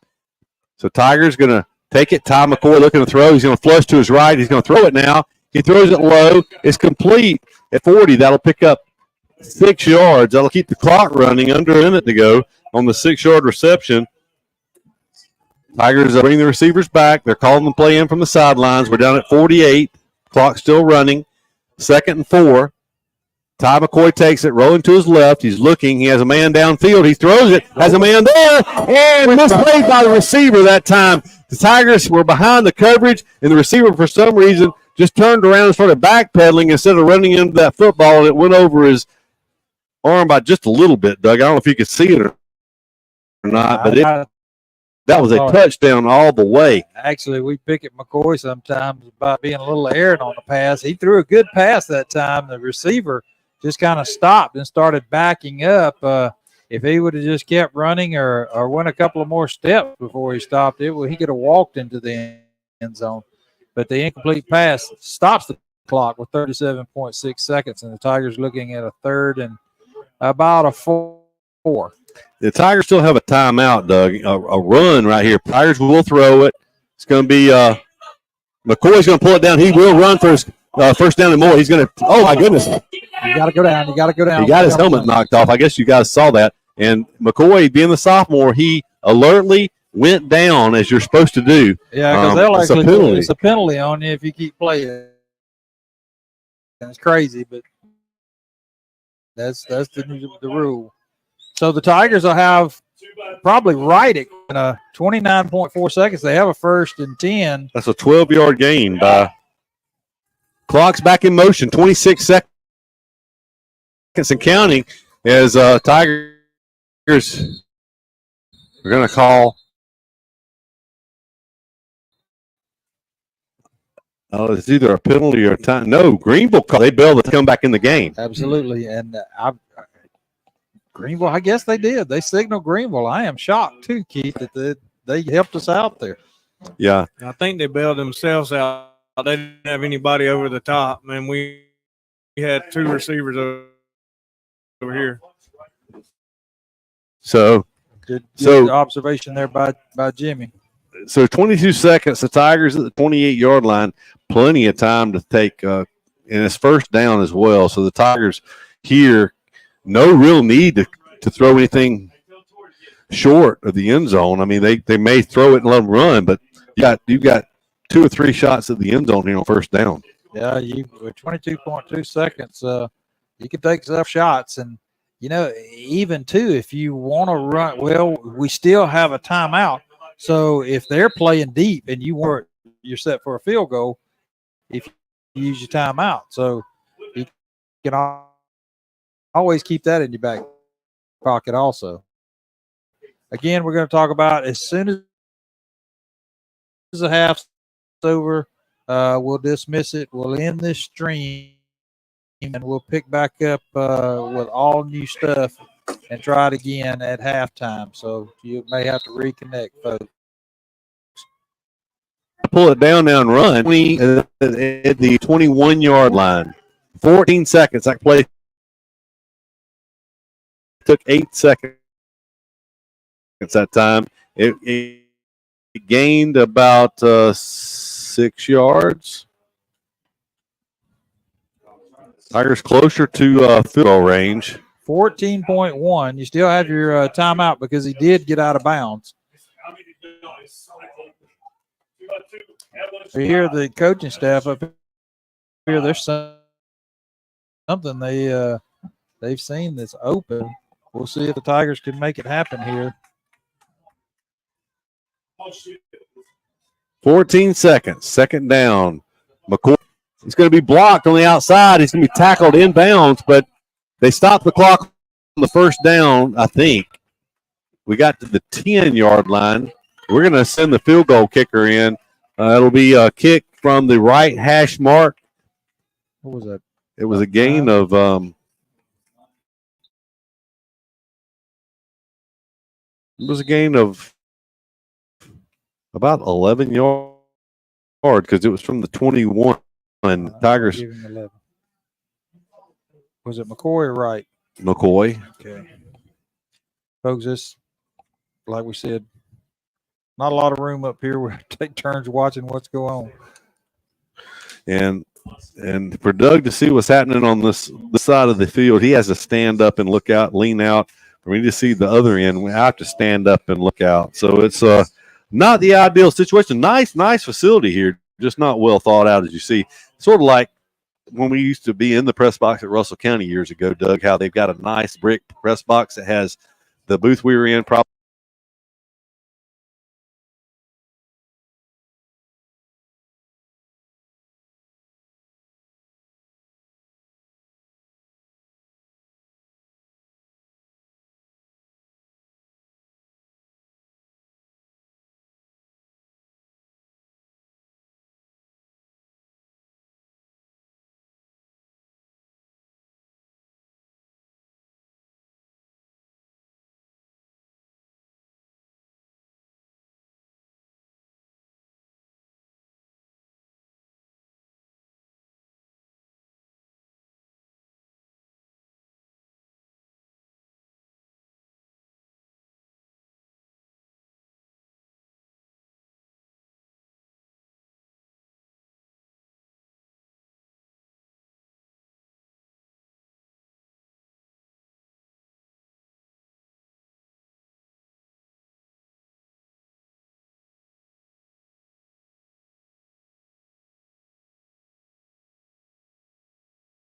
So Tiger's going to take it. Ty McCoy looking to throw. He's going to flush to his right. He's going to throw it now. He throws it low. It's complete at 40. That'll pick up 6 yards. That'll keep the clock running. Under a minute to go on the 6-yard reception. Tigers bring the receivers back. They're calling the play in from the sidelines. We're down at 48. Clock still running. 2nd and 4. Ty McCoy takes it, rolling to his left. He's looking. He has a man downfield. He throws it. Has a man there. And misplayed by the receiver that time. The Tigers were behind the coverage, and the receiver, for some reason, just turned around and started backpedaling instead of running into that football, and it went over his arm by just a little bit, Doug. I don't know if you could see it or not, but that was a touchdown all the way. Actually, we pick at McCoy sometimes by being a little errant on the pass. He threw a good pass that time. The receiver just kind of stopped and started backing up. If he would have just kept running or went a couple of more steps before he stopped, he could have walked into the end zone. But the incomplete pass stops the clock with 37.6 seconds, and the Tigers looking at a 3rd and about a 4. The Tigers still have a timeout, Doug. A run right here. Tigers will throw it. It's going to be McCoy's going to pull it down. He will run for his first down and more. He's going to – oh, my goodness. You got to go down. He got his helmet knocked off. I guess you guys saw that. And McCoy, being the sophomore, he alertly went down as you're supposed to do. Yeah, because it's a penalty on you if you keep playing. And it's crazy, but that's the rule. So the Tigers will have probably right at 29.4 seconds. They have a 1st and 10. That's a 12-yard gain by clock's back in motion. 26 seconds and counting as Tigers are going to call. It's either a penalty or a time. No, Greenville called. They bailed to come back in the game. Absolutely, and Greenville, I guess they did. They signaled Greenville. I am shocked too, Keith, that they helped us out there. Yeah, I think they bailed themselves out. They didn't have anybody over the top. Man, we had 2 receivers over here. Good observation there by Jimmy. So 22 seconds. The Tigers at the 28-yard line. Plenty of time to take, and it's 1st down as well. So the Tigers here, no real need to throw anything short of the end zone. I mean, they may throw it and let them run, but you've got 2 or 3 shots at the end zone here on 1st down. Yeah, with 22.2 seconds, you can take some shots. And, even, too, if you want to run, well, we still have a timeout. So if they're playing deep and you're set for a field goal, if you use your timeout. So you can always keep that in your back pocket also. Again, we're going to talk about as soon as the half's over, we'll dismiss it. We'll end this stream, and we'll pick back up with all new stuff and try it again at halftime. So you may have to reconnect, folks. Pull it down now and run at the 21-yard line. 14 seconds. That play took 8 seconds that time. It gained about 6 yards. Tigers closer to field goal range. 14.1. You still have your timeout because he did get out of bounds. You hear the coaching staff up here. There's something they've seen that's open. We'll see if the Tigers can make it happen here. 14 seconds. 2nd down. McCoy It's going to be blocked on the outside. He's going to be tackled inbounds, but they stopped the clock on the first down, I think. We got to the 10-yard line. We're going to send the field goal kicker in. It'll be a kick from the right hash mark. What was that? It was a gain of about 11 yards because it was from the 21. Tigers. Give him 11. Was it McCoy or Wright? McCoy. Okay. Folks, this, like we said, not a lot of room up here. We take turns watching what's going on. And for Doug to see what's happening on this side of the field, he has to stand up and look out, lean out. For me to see the other end, we have to stand up and look out. So it's not the ideal situation. Nice facility here, just not well thought out, as you see. Sort of like when we used to be in the press box at Russell County years ago, Doug, how they've got a nice brick press box that has the booth we were in probably